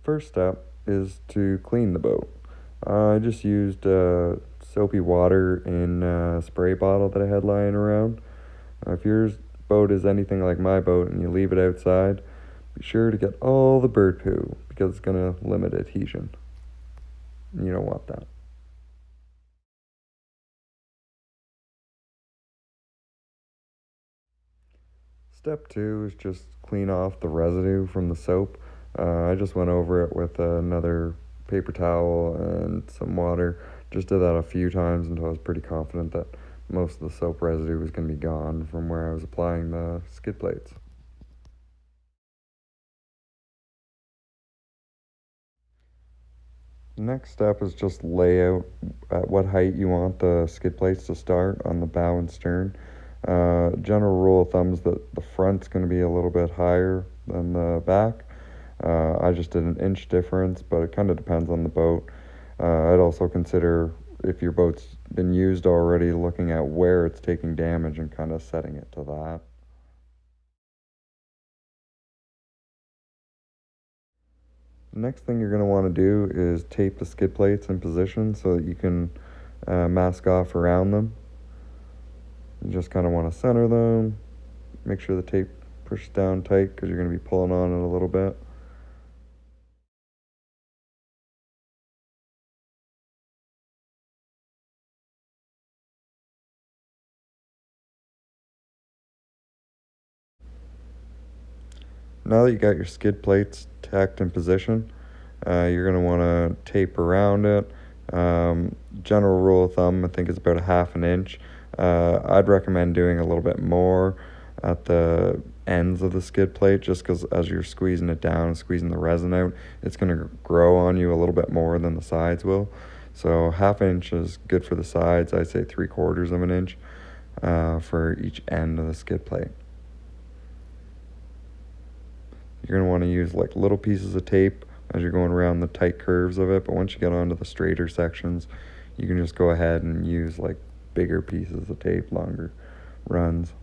First step is to clean the boat. I just used soapy water in a spray bottle that I had lying around. If your boat is anything like my boat and you leave it outside, be sure to get all the bird poo because it's going to limit adhesion. You don't want that. Step two is just clean off the residue from the soap. I just went over it with another paper towel and some water. Just did that a few times until I was pretty confident that most of the soap residue was going to be gone from where I was applying the skid plates. Next step is just lay out at what height you want the skid plates to start on the bow and stern. General rule of thumb is that the front's going to be a little bit higher than the back. I just did an inch difference, but it kind of depends on the boat. I'd also consider if your boat's been used already, looking at where it's taking damage and kind of setting it to that. The next thing you're going to want to do is tape the skid plates in position so that you can mask off around them. You just kind of want to center them, make sure the tape pushes down tight because you're going to be pulling on it a little bit. Now that you got your skid plates tacked in position, you're going to want to tape around it. General rule of thumb, I think, is about a half an inch. I'd recommend doing a little bit more at the ends of the skid plate just because as you're squeezing it down, squeezing the resin out, it's going to grow on you a little bit more than the sides will. So half inch is good for the sides. I'd say 3/4 of an inch for each end of the skid plate. You're going to want to use like little pieces of tape as you're going around the tight curves of it, but once you get onto the straighter sections, you can just go ahead and use like bigger pieces of tape, longer runs.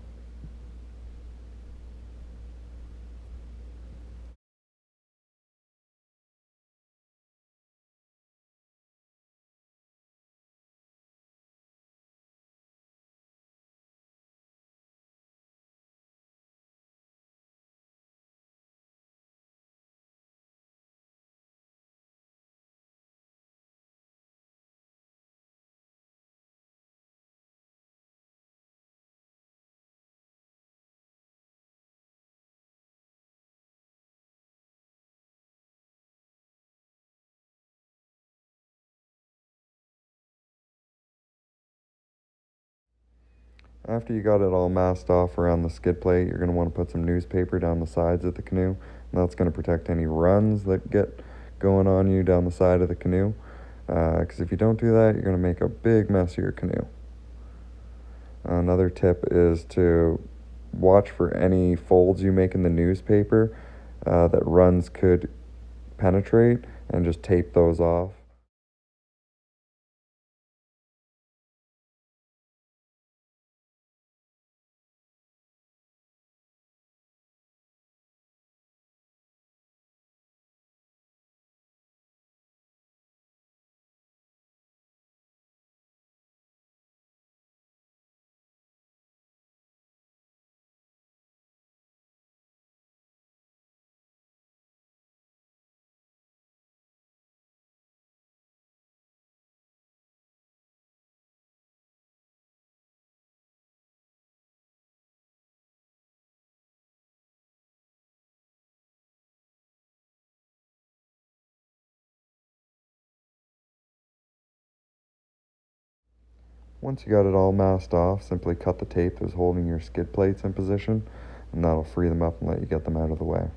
After you got it all masked off around the skid plate, you're going to want to put some newspaper down the sides of the canoe, and that's going to protect any runs that get going on you down the side of the canoe. Because if you don't do that, you're going to make a big mess of your canoe. Another tip is to watch for any folds you make in the newspaper that runs could penetrate and just tape those off. Once you got it all masked off, simply cut the tape that's holding your skid plates in position, and that'll free them up and let you get them out of the way.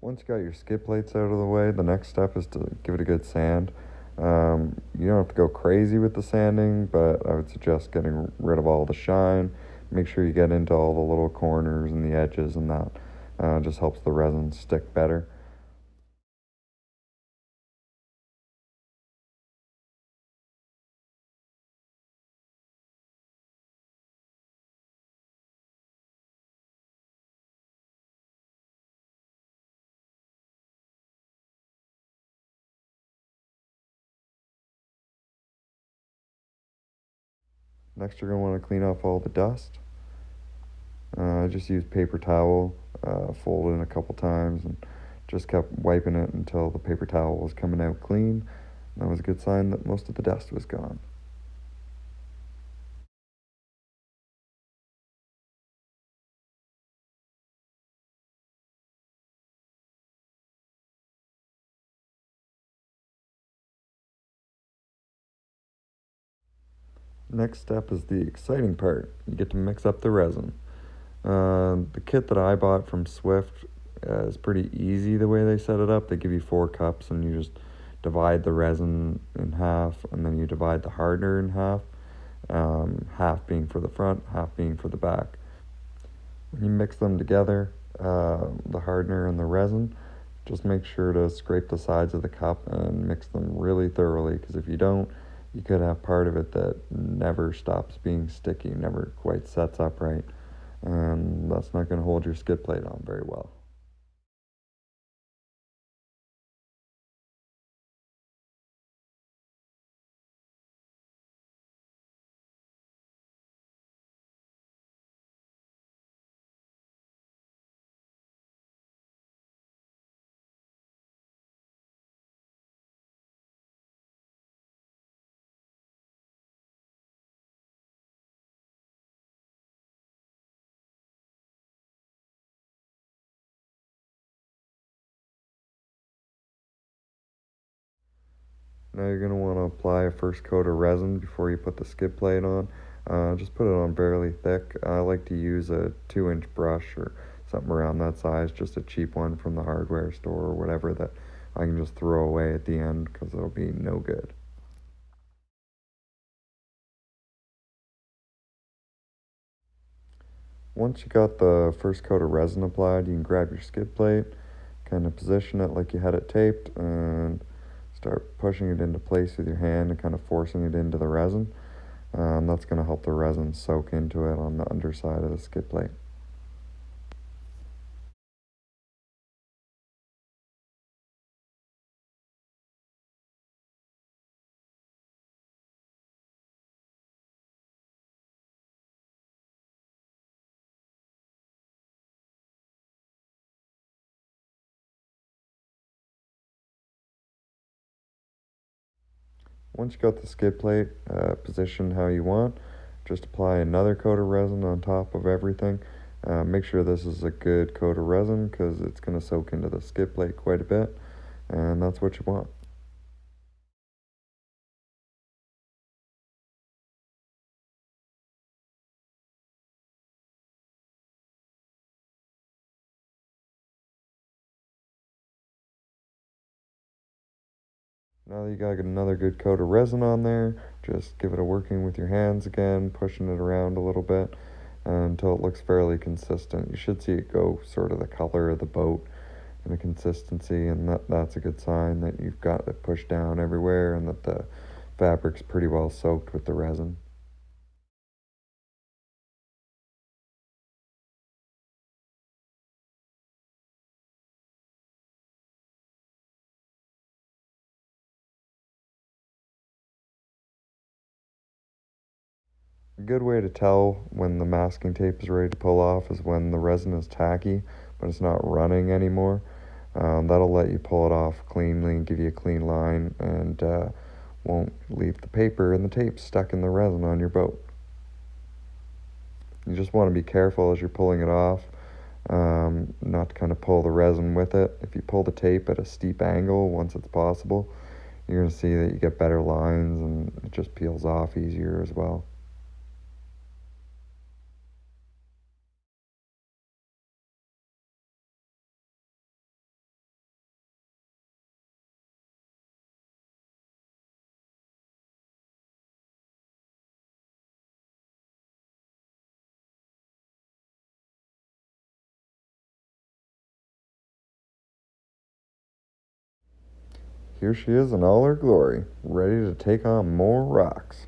Once you got your skid plates out of the way, the next step is to give it a good sand. You don't have to go crazy with the sanding, but I would suggest getting rid of all the shine. Make sure you get into all the little corners and the edges, and that just helps the resin stick better. Next, you're going to want to clean off all the dust. I just used paper towel, folded it a couple times, and just kept wiping it until the paper towel was coming out clean. That was a good sign that most of the dust was gone. Next step is the exciting part. You get to mix up the resin. The kit that I bought from Swift is pretty easy the way they set it up. They give you 4 cups and you just divide the resin in half, and then you divide the hardener in half, half being for the front, half being for the back. When you mix them together, the hardener and the resin, just make sure to scrape the sides of the cup and mix them really thoroughly, because if you don't, you could have part of it that never stops being sticky, never quite sets up right, and that's not going to hold your skid plate on very well. Now you're going to want to apply a first coat of resin before you put the skid plate on. Just put it on fairly thick. I like to use a 2-inch brush or something around that size, just a cheap one from the hardware store or whatever that I can just throw away at the end because it'll be no good. Once you got the first coat of resin applied, you can grab your skid plate, kind of position it like you had it taped, and start pushing it into place with your hand and kind of forcing it into the resin. That's going to help the resin soak into it on the underside of the skid plate. Once you got the skid plate positioned how you want, just apply another coat of resin on top of everything. Make sure this is a good coat of resin because it's going to soak into the skid plate quite a bit, and that's what you want. Now that you got another good coat of resin on there, just give it a working with your hands again, pushing it around a little bit until it looks fairly consistent. You should see it go sort of the color of the boat and the consistency, and that's a good sign that you've got it pushed down everywhere and that the fabric's pretty well soaked with the resin. A good way to tell when the masking tape is ready to pull off is when the resin is tacky, but it's not running anymore. That'll let you pull it off cleanly and give you a clean line, and won't leave the paper and the tape stuck in the resin on your boat. You just want to be careful as you're pulling it off, not to kind of pull the resin with it. If you pull the tape at a steep angle once it's possible, you're going to see that you get better lines and it just peels off easier as well. here she is in all her glory, ready to take on more rocks.